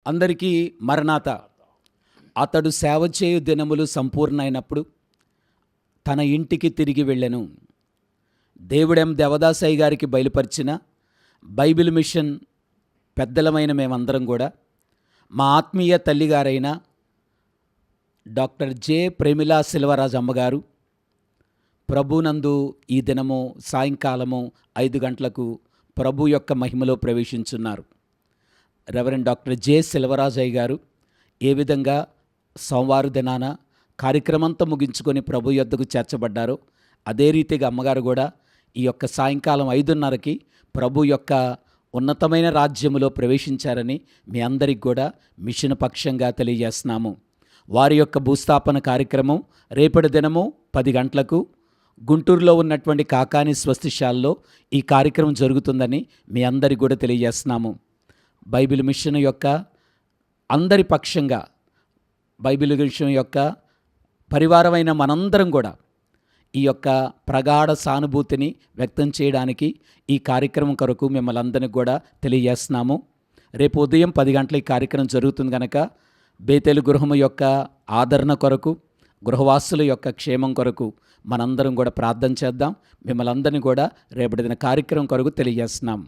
అందరికీ మరణాత. అతడు సేవ చేయు దినములు సంపూర్ణమైనప్పుడు తన ఇంటికి తిరిగి వెళ్ళెను. దేవుడెం దేవదాసయ్య గారికి బయలుపరిచిన బైబిల్ మిషన్ పెద్దలమైన మేమందరం కూడా మా ఆత్మీయ తల్లిగారైన డాక్టర్ జె ప్రేమిలా సెల్వరాజు అమ్మగారు ప్రభునందు ఈ దినము సాయంకాలము 5 గంటలకు ప్రభు యొక్క మహిమలో ప్రవేశించున్నారు. రెవరెండ్ డాక్టర్ జె సెల్వరాజయ్య గారు ఏ విధంగా సోమవారం దినాన కార్యక్రమంతో ముగించుకొని ప్రభు యొద్దకు చేర్చబడ్డారో అదే రీతిగా అమ్మగారు కూడా ఈ యొక్క సాయంకాలం 5:30కి ప్రభు యొక్క ఉన్నతమైన రాజ్యములో ప్రవేశించారని మీ అందరికి కూడా మిషన్ పక్షంగా తెలియజేస్తున్నాము. వారి యొక్క భూస్థాపన కార్యక్రమం రేపటి దినము 10 గంటలకు గుంటూరులో ఉన్నటువంటి కాకాని స్వస్తిశాలలో ఈ కార్యక్రమం జరుగుతుందని మీ అందరికి కూడా తెలియజేస్తున్నాము. బైబిల్ మిషన్ యొక్క అందరి పక్షంగా బైబిల్ మిషన్ యొక్క పరివారమైన మనందరం కూడా ఈ యొక్క ప్రగాఢ సానుభూతిని వ్యక్తం చేయడానికి ఈ కార్యక్రమం కొరకు మిమ్మల్ని అందరినీ కూడా తెలియజేస్తున్నాము. రేపు ఉదయం 10 గంటల ఈ కార్యక్రమం జరుగుతుంది కనుక బేతేలు గృహము యొక్క ఆదరణ కొరకు, గృహవాసుల యొక్క క్షేమం కొరకు మనందరం కూడా ప్రార్థన చేద్దాం. మిమ్మల్ని అందరినీ కూడా రేపటి దిన కార్యక్రమం కొరకు తెలియజేస్తున్నాం.